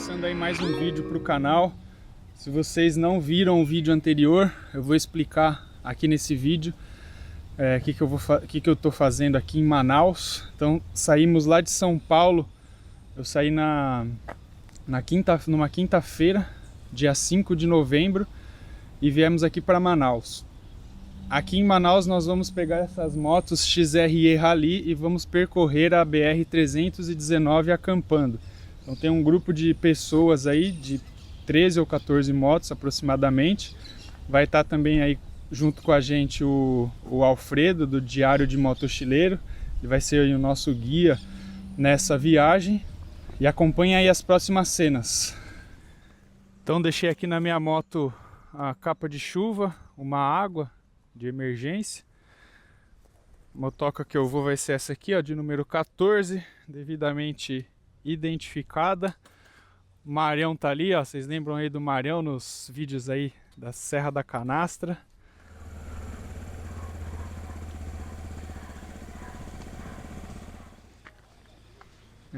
Começando aí mais um vídeo para o canal. Se vocês não viram o vídeo anterior, eu vou explicar aqui nesse vídeo o que eu tô fazendo aqui em Manaus. Então saímos lá de São Paulo. Eu saí numa quinta-feira, dia 5 de novembro, e viemos aqui para Manaus. Aqui em Manaus nós vamos pegar essas motos XRE Rally e vamos percorrer a BR-319 acampando. Então tem um grupo de pessoas aí, de 13 ou 14 motos aproximadamente. Vai estar também aí junto com a gente o Alfredo, do Diário de Motochileiro. Ele vai ser aí o nosso guia nessa viagem. E acompanha aí as próximas cenas. Então deixei aqui na minha moto a capa de chuva, uma água de emergência. A motoca que eu vou vai ser essa aqui, ó, de número 14, devidamente identificada. O Marião tá ali, ó, vocês lembram aí do Marião nos vídeos aí da Serra da Canastra.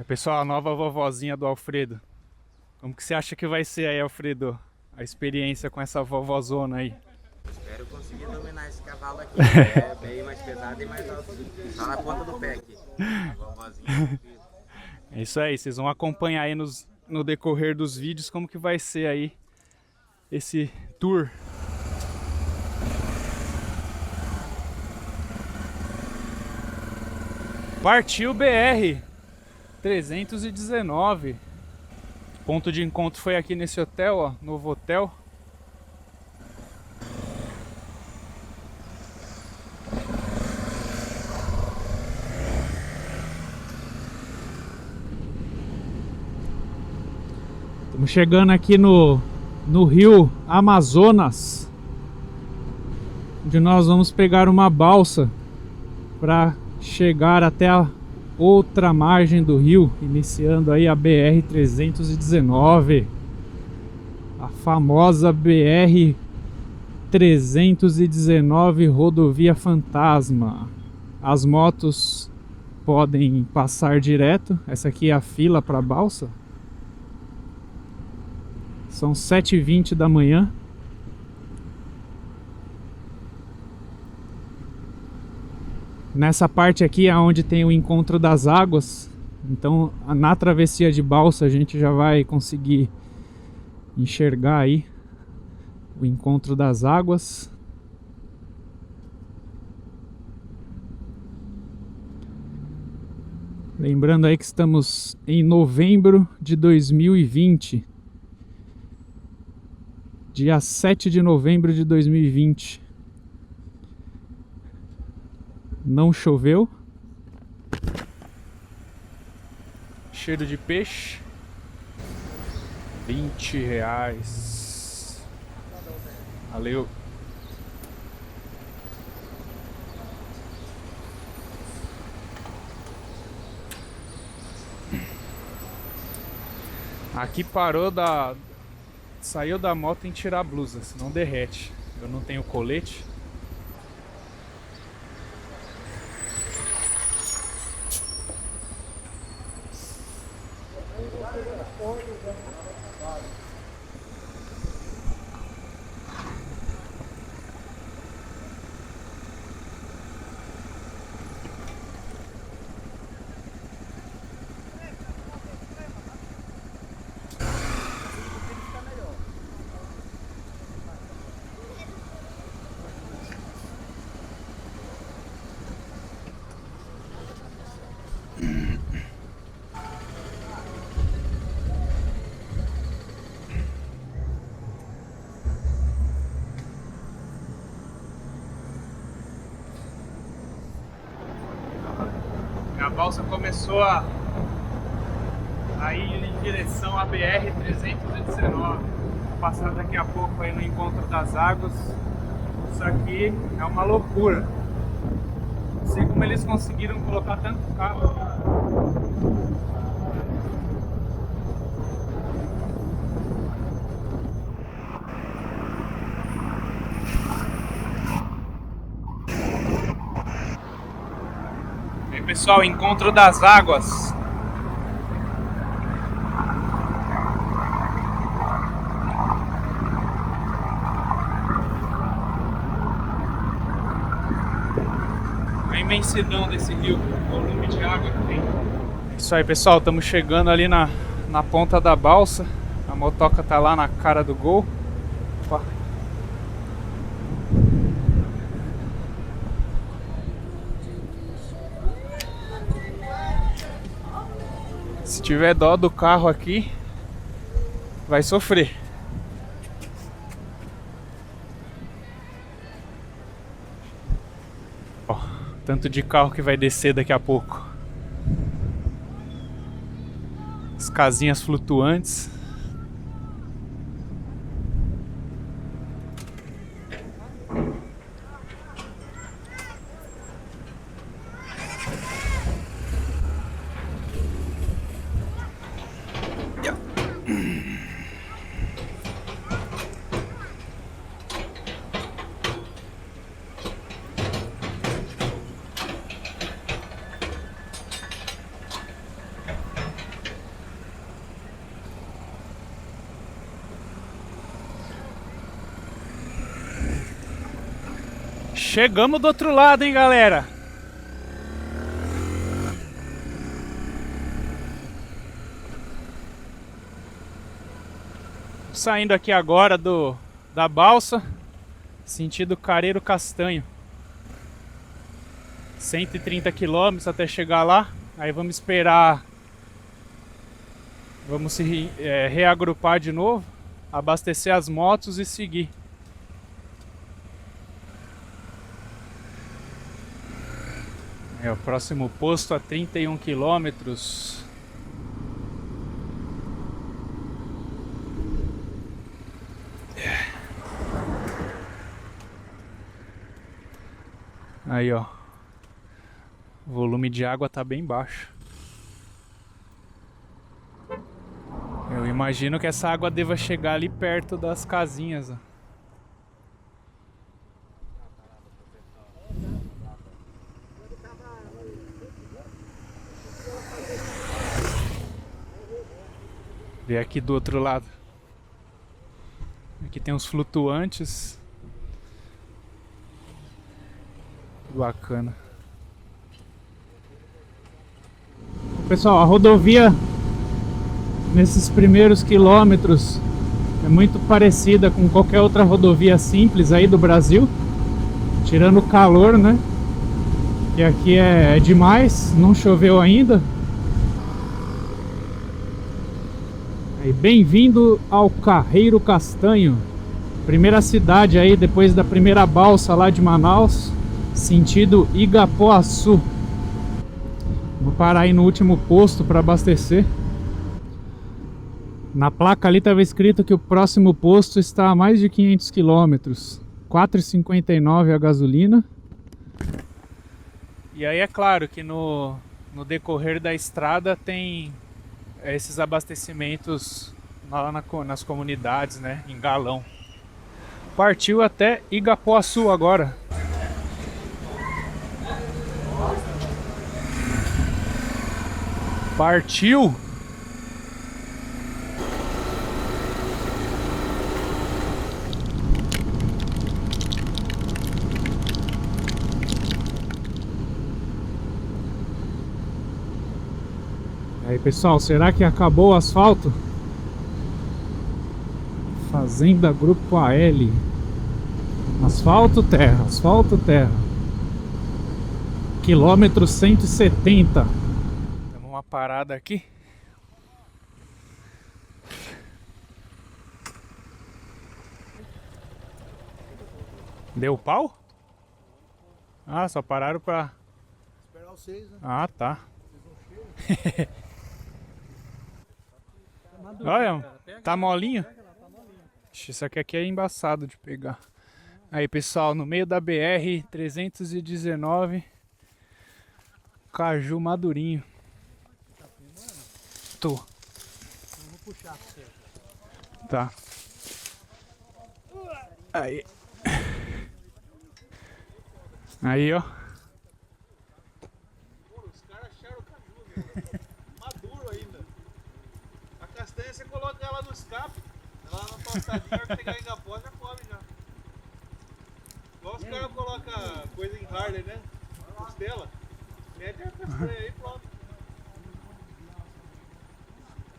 Pessoal, a nova vovozinha do Alfredo. Como que você acha que vai ser aí, Alfredo, a experiência com essa vovozona aí? Espero conseguir dominar esse cavalo aqui. É bem mais pesado e mais alto. Tá na ponta do pé aqui. A vovozinha. É isso aí, vocês vão acompanhar aí no decorrer dos vídeos como que vai ser aí esse tour. Partiu BR-319. Ponto de encontro foi aqui nesse hotel, ó, novo hotel. Estamos chegando aqui no rio Amazonas, onde nós vamos pegar uma balsa para chegar até a outra margem do rio, iniciando aí a BR-319, a famosa BR-319 Rodovia Fantasma. As motos podem passar direto. Essa aqui é a fila para a balsa. São 7h20 da manhã. Nessa parte aqui é onde tem o encontro das águas. Então na travessia de balsa a gente já vai conseguir enxergar aí o encontro das águas. Lembrando aí que estamos em novembro de 2020. Dia 7 de novembro de 2020. Não choveu. Cheiro de peixe. R$20. Valeu. Aqui saiu da moto em tirar a blusa, senão derrete. Eu não tenho colete. A balsa começou a ir em direção à BR-319. Vou passar daqui a pouco aí no encontro das águas. Isso aqui é uma loucura. Não sei como eles conseguiram colocar tanto carro. Aí, pessoal, encontro das águas. imensidão desse rio, o volume de água que tem. É isso aí, pessoal, estamos chegando ali na ponta da balsa. A motoca tá lá na cara do gol. Opa. Se tiver dó do carro aqui, vai sofrer. Ó, tanto de carro que vai descer daqui a pouco. As casinhas flutuantes. Chegamos do outro lado, hein, galera? Saindo aqui agora da balsa, sentido Careiro Castanho. 130 km até chegar lá. Aí vamos esperar. Vamos se reagrupar de novo, abastecer as motos e seguir. É o próximo posto a 31 quilômetros. Aí, ó. O volume de água tá bem baixo. Eu imagino que essa água deva chegar ali perto das casinhas, ó. Ver aqui do outro lado. Aqui tem uns flutuantes. Bacana. Pessoal, a rodovia nesses primeiros quilômetros é muito parecida com qualquer outra rodovia simples aí do Brasil, tirando o calor, né? Que aqui é demais, não choveu ainda. Bem-vindo ao Careiro Castanho, primeira cidade aí depois da primeira balsa lá de Manaus, sentido Igapoaçu. Vou parar aí no último posto para abastecer. Na placa ali estava escrito que o próximo posto está a mais de 500 km, 4,59 a gasolina. E aí é claro que no decorrer da estrada tem esses abastecimentos lá nas comunidades, né, em galão. Partiu até Igapoaçu agora. Partiu. Aí, pessoal, será que acabou o asfalto? Fazenda Grupo AL. Asfalto, terra, asfalto, terra. Quilômetro 170. Temos uma parada aqui. Deu pau? Ah, só pararam pra esperar vocês, né? Ah, tá. Vocês Olha, tá molinho? Isso aqui é embaçado de pegar. Aí, pessoal, no meio da BR 319, caju madurinho. Tô. Eu vou puxar pra você. Tá. Aí. Aí, ó. Os caras acharam o caju, né? Maduro ainda. A castanha você coloca ela no escape, ela na tostadinha, vai pegar em Igapó, já come já. Igual os caras colocam coisa em Harley, né? costela. Mete a castanha aí, pronto.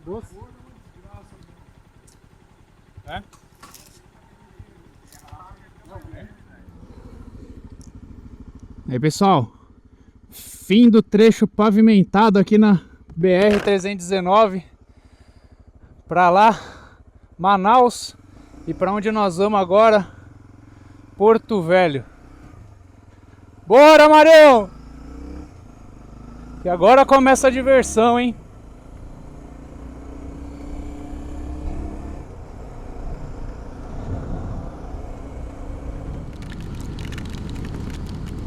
Doce? É? Aí, pessoal, fim do trecho pavimentado aqui na BR-319 para lá, Manaus, e para onde nós vamos agora, Porto Velho. Bora, Marião! Que agora começa a diversão, hein?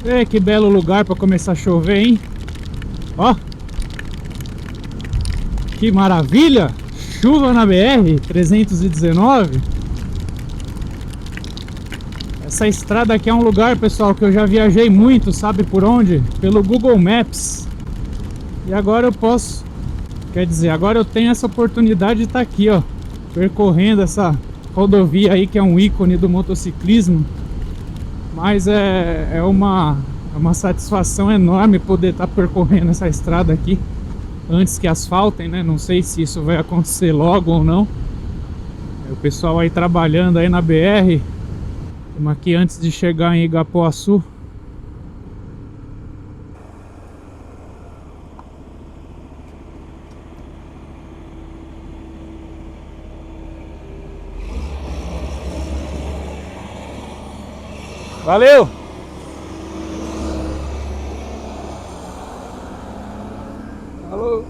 Ei, que belo lugar para começar a chover, hein? Ó! Que maravilha! Chuva na BR-319. Essa estrada aqui é um lugar, pessoal, que eu já viajei muito, sabe por onde? Pelo Google Maps. E agora eu posso, quer dizer, agora eu tenho essa oportunidade de estar aqui, ó, percorrendo essa rodovia aí que é um ícone do motociclismo. Mas é uma satisfação enorme poder estar percorrendo essa estrada aqui antes que asfaltem, né? Não sei se isso vai acontecer logo ou não. O pessoal aí trabalhando aí na BR. Estamos aqui antes de chegar em Igapoaçu. Valeu! Falou!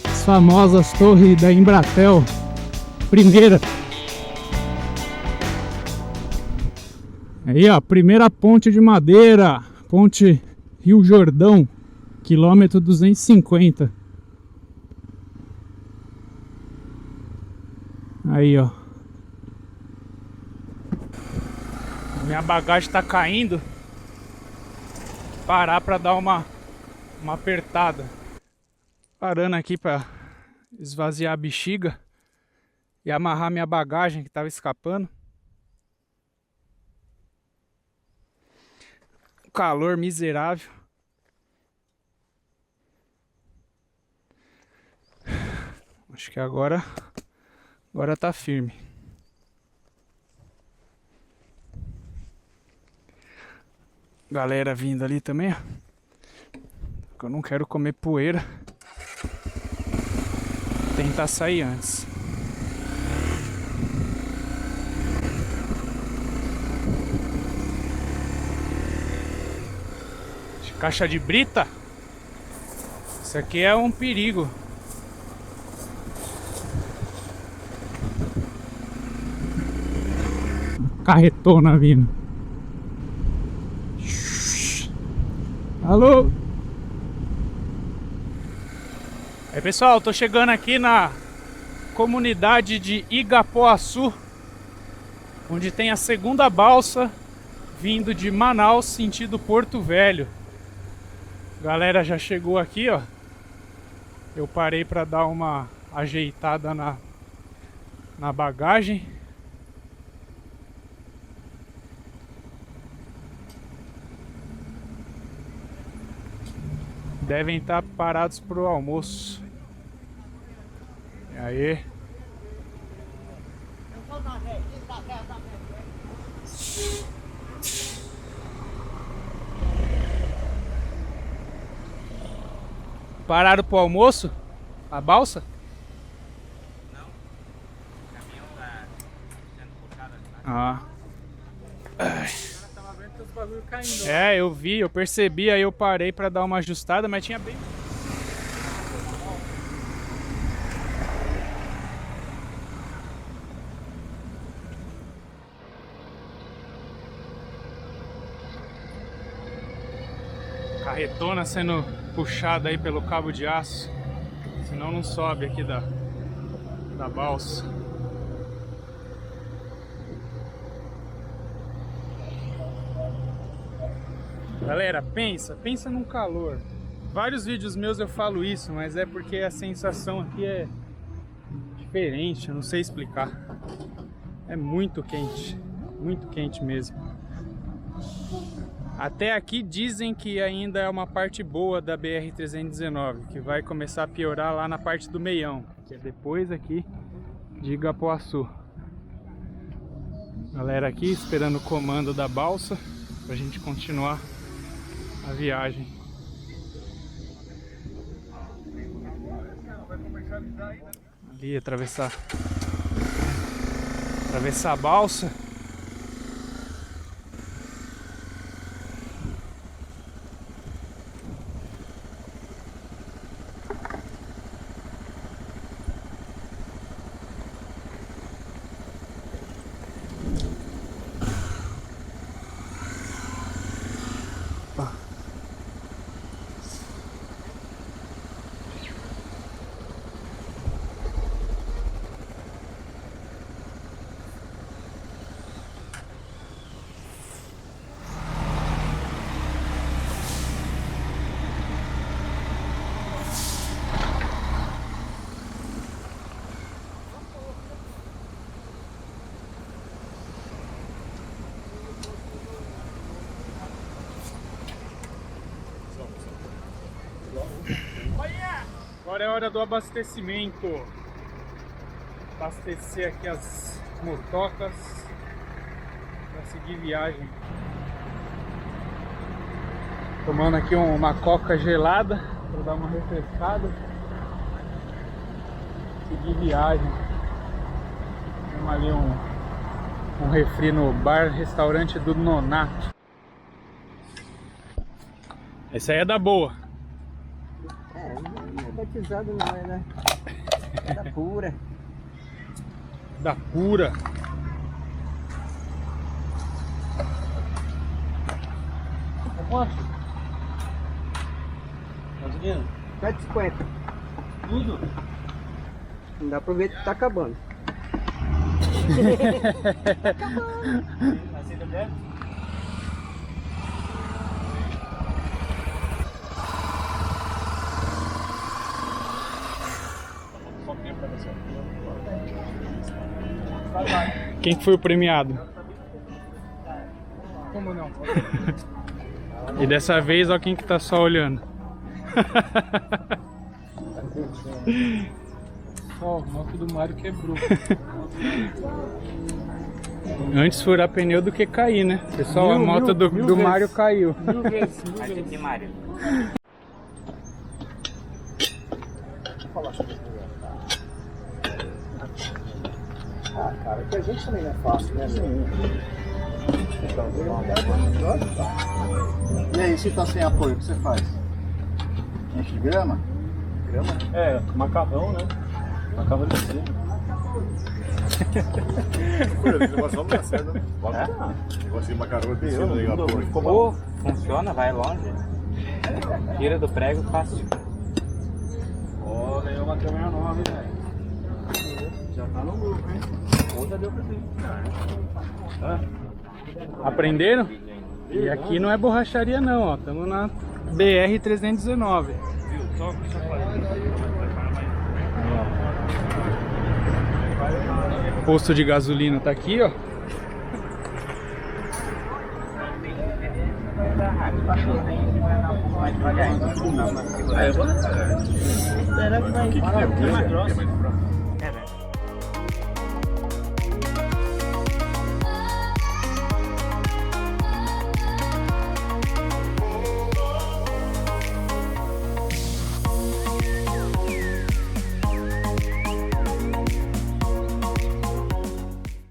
As famosas torres da Embratel, primeira. Aí, ó, primeira ponte de madeira, ponte Rio Jordão, quilômetro 250. Aí, ó. Minha bagagem tá caindo. Parar pra dar uma apertada. Parando aqui pra esvaziar a bexiga e amarrar minha bagagem que tava escapando. Calor miserável. Acho que agora tá firme. Galera vindo ali também, ó. Eu não quero comer poeira. Tentar sair antes. Caixa de brita? Isso aqui é um perigo. Carretona vindo. Alô? Aí, pessoal, tô chegando aqui na comunidade de Igapoaçu, onde tem a segunda balsa vindo de Manaus sentido Porto Velho. Galera já chegou aqui, ó. Eu parei para dar uma ajeitada na bagagem. Devem estar parados pro almoço. E aí? Pararam pro almoço? A balsa? Não. O caminhão tá sendo puxado atrás. Ah. Tava vendo que os bagulho caindo. É, eu vi, eu percebi, aí eu parei pra dar uma ajustada, mas tinha bem... Carretona sendo puxada aí pelo cabo de aço, senão não sobe aqui da balsa. Galera, pensa num calor. Vários vídeos meus eu falo isso, mas é porque a sensação aqui é diferente, eu não sei explicar. É muito quente mesmo. Até aqui dizem que ainda é uma parte boa da BR-319, que vai começar a piorar lá na parte do Meião, que é depois aqui de Igapuaçu. Galera aqui esperando o comando da balsa pra gente continuar a viagem. Ali atravessar a balsa. Agora é hora do abastecimento. Abastecer aqui as motocas para seguir viagem. Tomando aqui uma coca gelada para dar uma refrescada. Seguir viagem. Temos ali um refri no bar, restaurante do Nonato. Essa aí é da boa. Não é batizado não, é da pura. Da pura. Quanto? Gasolina? 7,50. Tudo? Não dá pra ver que tá acabando. Aceita débito? Quem que foi o premiado? Como não? E dessa vez, ó quem que tá só olhando. Ó, o moto do Mário quebrou. Antes furar pneu do que cair, né? Pessoal, a moto do Mário caiu. Mil vezes. Mas aqui, Mário. Ah, cara, que a gente também não é fácil, né? E aí, se tá sem apoio, o que você faz? Enche de grama? Grama? É, macarrão, né? Macarrão de cima. O negócio não dá certo, né? Negócio de macarrão de cima, liga apoio. Pô, funciona, vai longe. Tira do prego fácil. Ó, ganhou uma câmera nova, hein, velho? Já tá no lucro, hein? Ou já deu pra você. Aprenderam? E aqui não é borracharia não, ó. Estamos na BR-319. Viu? Só Posto de gasolina tá aqui, ó. Será que vai?